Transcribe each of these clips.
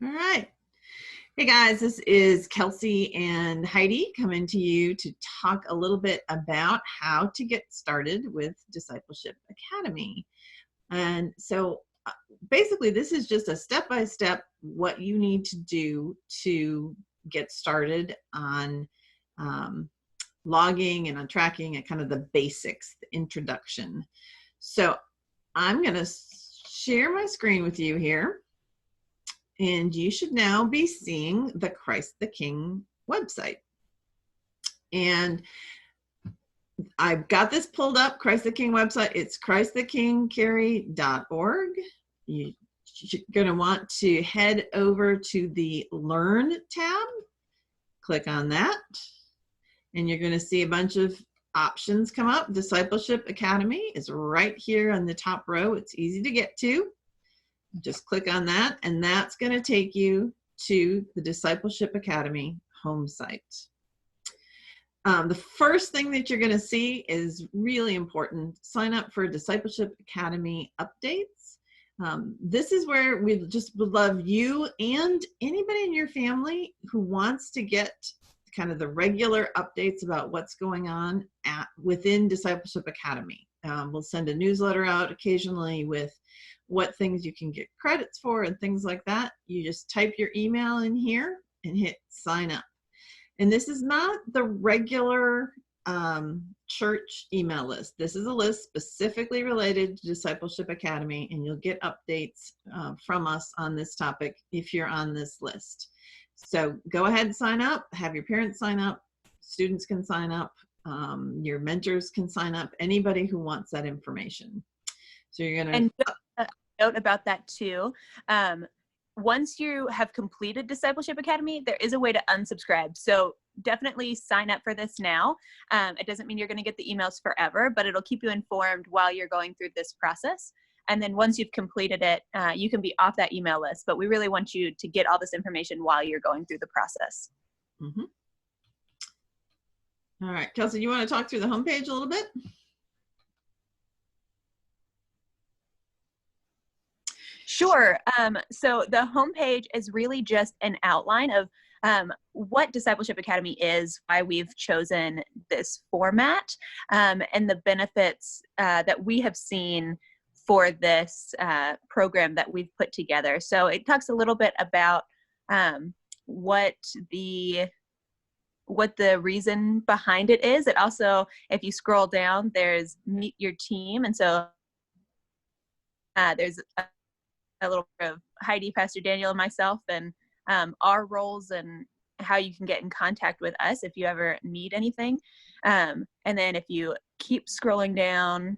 All right. Hey guys, this is Kelsey and Heidi coming to you to talk a little bit about how to get started with Discipleship Academy. And so basically this is just a step-by-step what you need to do to get started on logging and on tracking and kind of the basics, the introduction. So I'm going to share my screen with you here. And you should now be seeing the Christ the King website. And I've got this pulled up, Christ the King website. It's christhekingcarry.org. You're going to want to head over to the Learn tab. Click on that. And you're going to see a bunch of options come up. Discipleship Academy is right here on the top row. It's easy to get to. Just click on that, and that's going to take you to the Discipleship Academy home site. The first thing that you're going to see is really important. Sign up for Discipleship Academy updates. This is where we just would love you and anybody in your family who wants to get kind of the regular updates about what's going on within Discipleship Academy. We'll send a newsletter out occasionally with what things you can get credits for and things like that. You just type your email in here and hit sign up. And this is not the regular church email list. This is a list specifically related to Discipleship Academy, and you'll get updates from us on this topic if you're on this list. So go ahead and sign up, have your parents sign up, students can sign up, your mentors can sign up, anybody who wants that information. So you're going to note about that too. Once you have completed Discipleship Academy, there is a way to unsubscribe. So definitely sign up for this now. It doesn't mean you're going to get the emails forever, but it'll keep you informed while you're going through this process. And then once you've completed it, you can be off that email list. But we really want you to get all this information while you're going through the process. Mm-hmm. All right, Kelsey, you want to talk through the homepage a little bit? Sure. So the homepage is really just an outline of what Discipleship Academy is, why we've chosen this format, and the benefits that we have seen for this program that we've put together. So it talks a little bit about what the reason behind it is. It also, if you scroll down, there's meet your team. And so there's a little bit of Heidi, Pastor Daniel, and myself, and our roles and how you can get in contact with us if you ever need anything. And then if you keep scrolling down,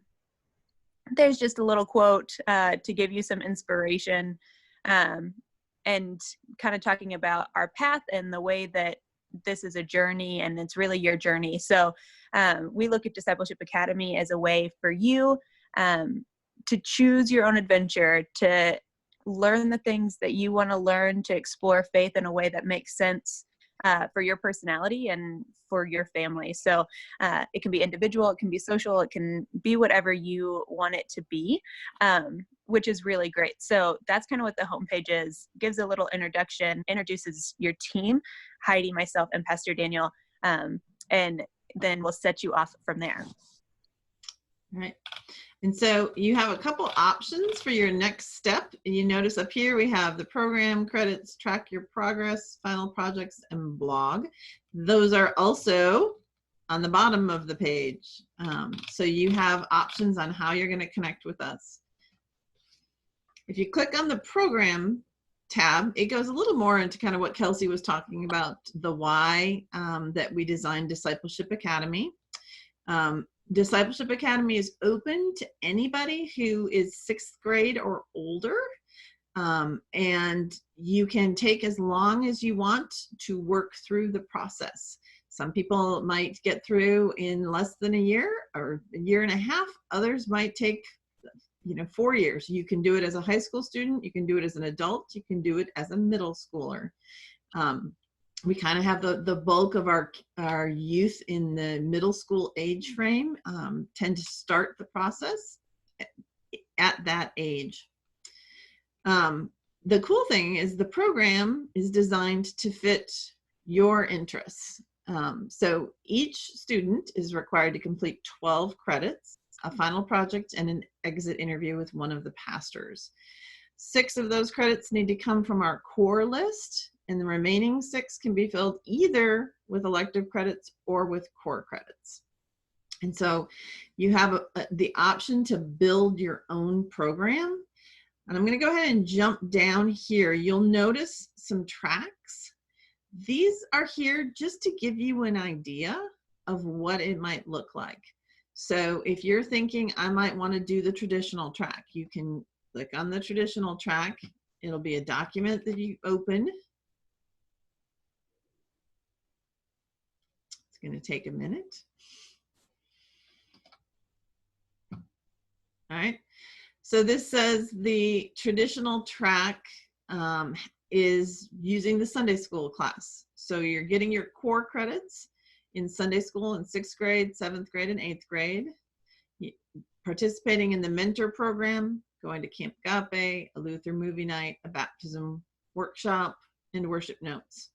there's just a little quote to give you some inspiration and kind of talking about our path and the way that this is a journey and it's really your journey. So we look at Discipleship Academy as a way for you to choose your own adventure, to learn the things that you want to learn, to explore faith in a way that makes sense for your personality and for your family. So it can be individual, it can be social, it can be whatever you want it to be, which is really great. So that's kind of what the homepage is. Gives a little introduction, introduces your team, Heidi, myself, and Pastor Daniel, and then we'll set you off from there. All right. And so you have a couple options for your next step. And you notice up here we have the program, credits, track your progress, final projects, and blog. Those are also on the bottom of the page. So you have options on how you're going to connect with us. If you click on the program tab, it goes a little more into kind of what Kelsey was talking about, the why that we designed Discipleship Academy. Discipleship Academy is open to anybody who is 6th grade or older, and you can take as long as you want to work through the process. Some people might get through in less than a year or a year and a half. Others might take 4 years. You can do it as a high school student. You can do it as an adult. You can do it as a middle schooler. We kind of have the bulk of our youth in the middle school age frame tend to start the process at that age. the cool thing is the program is designed to fit your interests. So each student is required to complete 12 credits, a final project, and an exit interview with one of the pastors. 6 of those credits need to come from our core list, and the remaining 6 can be filled either with elective credits or with core credits. And so you have the option to build your own program. And I'm going to go ahead and jump down here. You'll notice some tracks. These are here just to give you an idea of what it might look like. So if you're thinking, I might want to do the traditional track, you can click on the traditional track. It'll be a document that you open. It's going to take a minute. All right. So this says the traditional track is using the Sunday school class. So you're getting your core credits in Sunday school in 6th grade, 7th grade, and 8th grade. Participating in the mentor program, going to Camp Agape, a Luther movie night, a baptism workshop, and worship notes.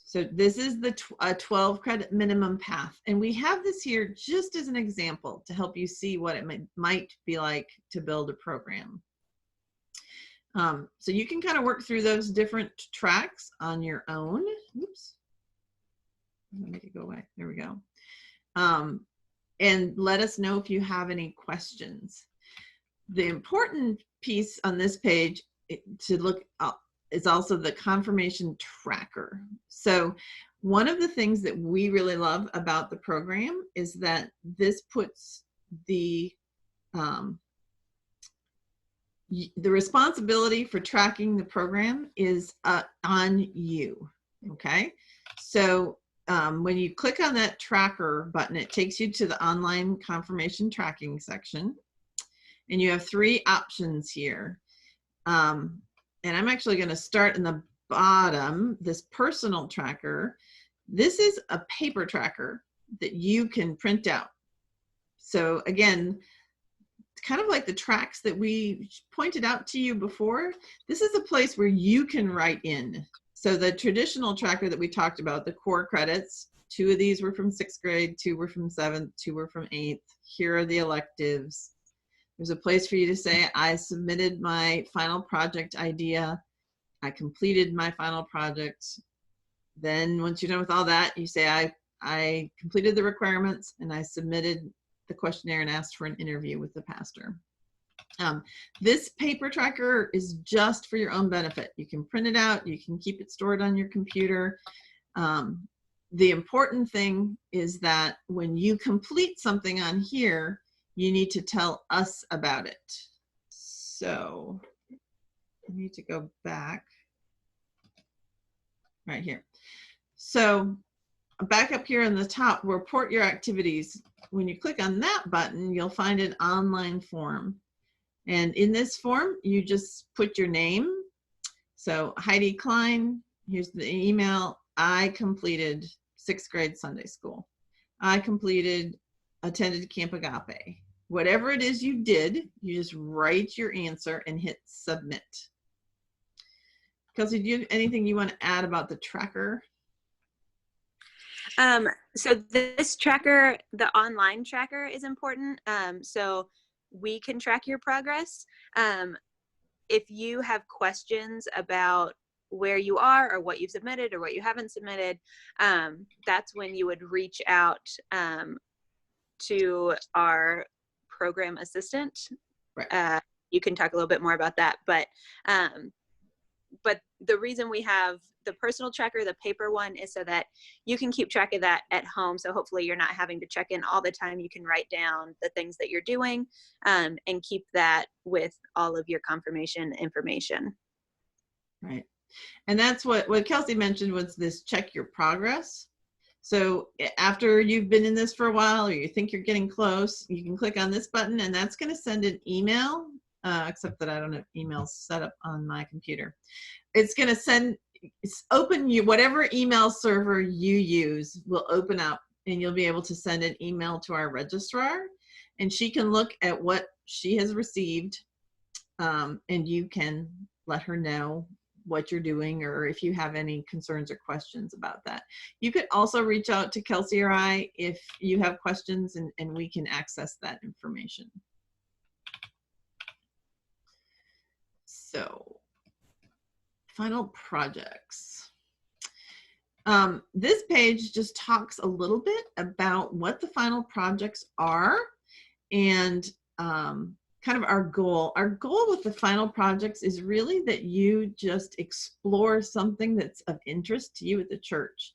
So this is the 12 credit minimum path. And we have this here just as an example to help you see what it might be like to build a program. So you can kind of work through those different tracks on your own. Oops. Let me make it go away. There we go. And let us know if you have any questions. The important piece on this page to look up is also the confirmation tracker. So one of the things that we really love about the program is that this puts the responsibility for tracking the program is on you, okay? So when you click on that tracker button, it takes you to the online confirmation tracking section. And you have 3 options here. And I'm actually going to start in the bottom, this personal tracker. This is a paper tracker that you can print out. So again, kind of like the tracks that we pointed out to you before, this is a place where you can write in. So the traditional tracker that we talked about, the core credits, 2 of these were from 6th grade, 2 were from 7th, 2 were from 8th. Here are the electives. There's a place for you to say, I submitted my final project idea. I completed my final project. Then once you're done with all that, you say, I completed the requirements and I submitted the questionnaire and asked for an interview with the pastor. This paper tracker is just for your own benefit. You can print it out. You can keep it stored on your computer. The important thing is that when you complete something on here, you need to tell us about it. So I need to go back right here. So back up here on the top, report your activities. When you click on that button, you'll find an online form. And in this form, you just put your name. So Heidi Klein, here's the email. I completed 6th grade Sunday school. I attended Camp Agape. Whatever it is you did, you just write your answer and hit submit. Kelsey, do you have anything you want to add about the tracker? So this tracker, the online tracker, is important. So we can track your progress. If you have questions about where you are or what you've submitted or what you haven't submitted, that's when you would reach out to our program assistant. Right. You can talk a little bit more about that, but the reason we have the personal tracker, the paper one, is so that you can keep track of that at home. So hopefully you're not having to check in all the time. You can write down the things that you're doing and keep that with all of your confirmation information. Right. And that's what Kelsey mentioned was this check your progress. So after you've been in this for a while or you think you're getting close, you can click on this button and that's going to send an email, except that I don't have emails set up on my computer. It's going to open you, whatever email server you use will open up and you'll be able to send an email to our registrar and she can look at what she has received and you can let her know what you're doing, or if you have any concerns or questions about that. You could also reach out to Kelsey or I if you have questions, and we can access that information. So, final projects. This page just talks a little bit about what the final projects are and kind of our goal. Our goal with the final projects is really that you just explore something that's of interest to you at the church,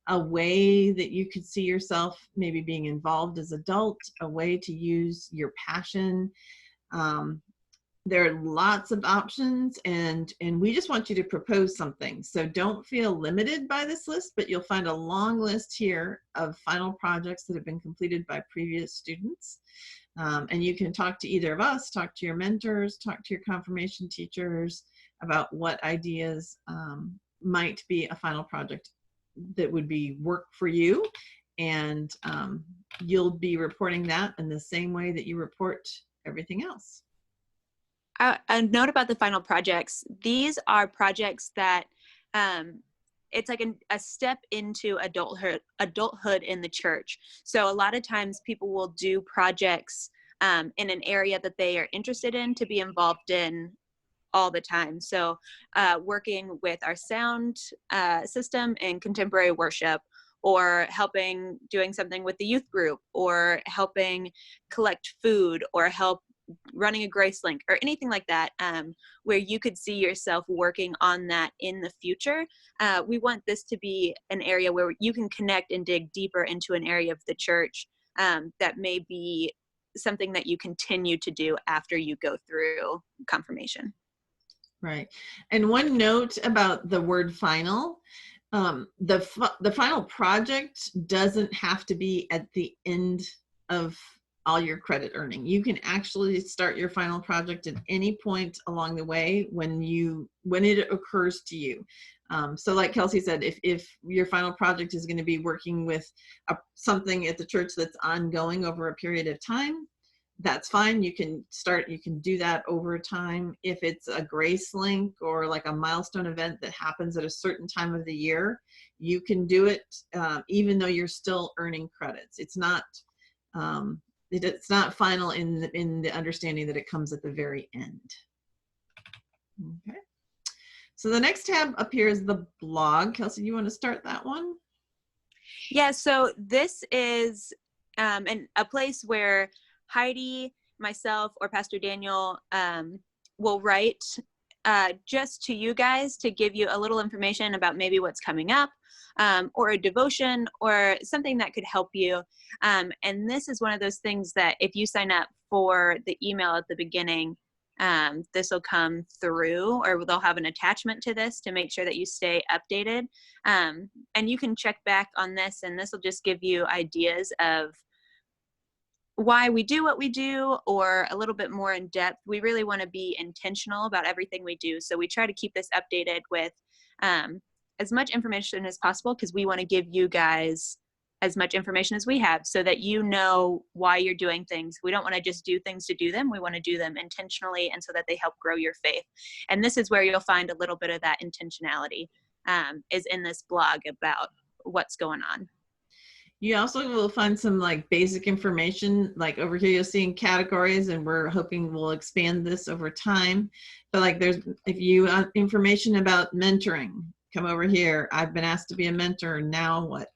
a way that you could see yourself maybe being involved as adult, a way to use your passion. There are lots of options, and we just want you to propose something. So don't feel limited by this list, but you'll find a long list here of final projects that have been completed by previous students. And you can talk to either of us, talk to your mentors, talk to your confirmation teachers about what ideas might be a final project that would be work for you. And you'll be reporting that in the same way that you report everything else. A note about the final projects. These are projects that it's like a step into adulthood in the church. So a lot of times people will do projects in an area that they are interested in to be involved in all the time. So working with our sound system in contemporary worship, or doing something with the youth group, or helping collect food, or help running a Grace Link, or anything like that, where you could see yourself working on that in the future. We want this to be an area where you can connect and dig deeper into an area of the church that may be something that you continue to do after you go through confirmation. Right. And one note about the word final, the final project doesn't have to be at the end of all your credit earning. You can actually start your final project at any point along the way when it occurs to you. So like Kelsey said, if your final project is going to be working with something at the church that's ongoing over a period of time, that's fine. You can do that over time. If it's a Grace Link or like a milestone event that happens at a certain time of the year, you can do it even though you're still earning credits. It's not final in the understanding that it comes at the very end. Okay. So the next tab up here is the blog. Kelsey, you want to start that one? Yeah, so this is a place where Heidi, myself, or Pastor Daniel will write just to you guys to give you a little information about maybe what's coming up, or a devotion, or something that could help you. And this is one of those things that if you sign up for the email at the beginning, this will come through, or they'll have an attachment to this to make sure that you stay updated. And you can check back on this, and this will just give you ideas of why we do what we do, or a little bit more in depth. We really want to be intentional about everything we do. So we try to keep this updated with as much information as possible, because we want to give you guys as much information as we have so that you know why you're doing things. We don't want to just do things to do them. We want to do them intentionally, and so that they help grow your faith. And this is where you'll find a little bit of that intentionality is in this blog about what's going on. You also will find some like basic information, like over here you'll see in categories, and we're hoping we'll expand this over time. But like if you want information about mentoring, come over here. I've been asked to be a mentor. Now what?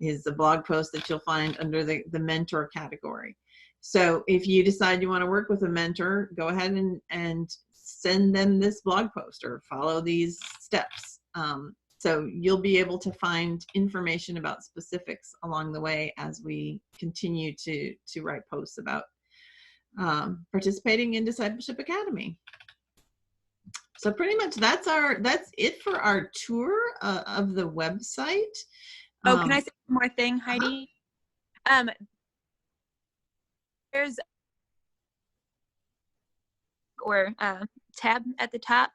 Is the blog post that you'll find under the mentor category. So if you decide you want to work with a mentor, go ahead and send them this blog post or follow these steps. So you'll be able to find information about specifics along the way as we continue to write posts about participating in Discipleship Academy. So pretty much that's it for our tour of the website. Oh, can I say one more thing, Heidi? There's tab at the top.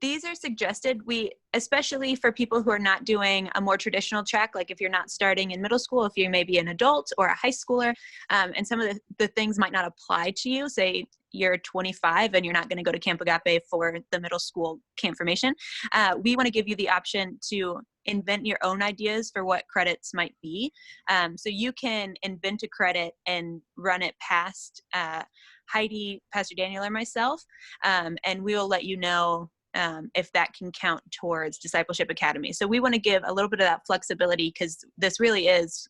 these are suggested. Especially for people who are not doing a more traditional track, like if you're not starting in middle school, if you're maybe an adult or a high schooler, and some of the things might not apply to you. Say you're 25 and you're not going to go to Camp Agape for the middle school camp formation. We want to give you the option to invent your own ideas for what credits might be. So you can invent a credit and run it past Heidi, Pastor Daniel, or myself, and we will let you know if that can count towards Discipleship Academy. So we want to give a little bit of that flexibility because this really is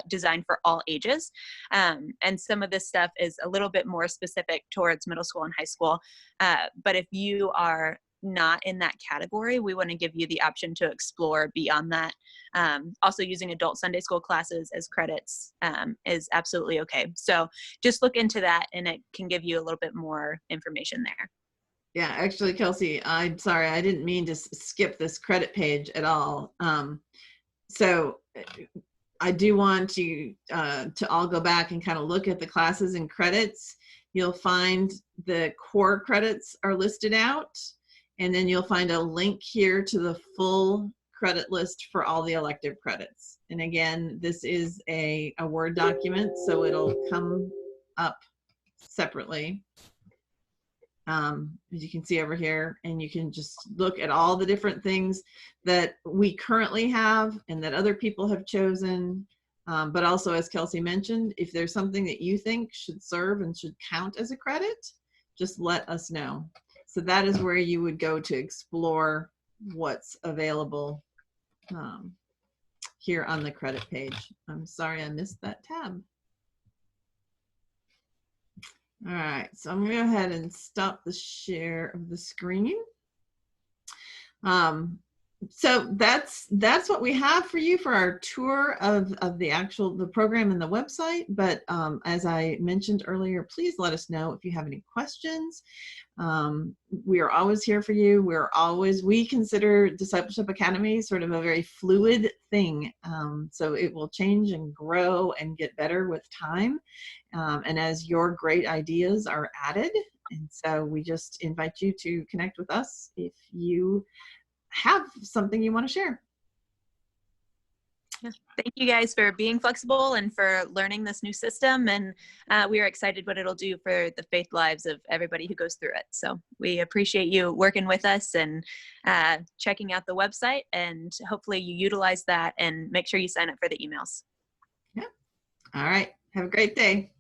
designed for all ages. And some of this stuff is a little bit more specific towards middle school and high school. But if you are not in that category, we want to give you the option to explore beyond that. Also using adult Sunday school classes as credits is absolutely okay. So just look into that and it can give you a little bit more information there. Yeah, actually, Kelsey, I'm sorry, I didn't mean to skip this credit page at all. So I do want you to all go back and kind of look at the classes and credits. You'll find the core credits are listed out, and then you'll find a link here to the full credit list for all the elective credits. And again, this is a Word document, so it'll come up separately. As you can see over here, and you can just look at all the different things that we currently have and that other people have chosen. But also, as Kelsey mentioned, if there's something that you think should serve and should count as a credit, just let us know. So that is where you would go to explore what's available here on the credit page. I'm sorry I missed that tab. All right, so I'm gonna go ahead and stop the share of the screen. So that's what we have for you for our tour of the program and the website. But as I mentioned earlier, please let us know if you have any questions. We are always here for you. We consider Discipleship Academy sort of a very fluid thing. So it will change and grow and get better with time. And as your great ideas are added. And so we just invite you to connect with us if you have something you want to share. Yeah. Thank you guys for being flexible and for learning this new system. And we are excited what it'll do for the faith lives of everybody who goes through it. So we appreciate you working with us and checking out the website, and hopefully you utilize that and make sure you sign up for the emails. Yeah. All right. Have a great day.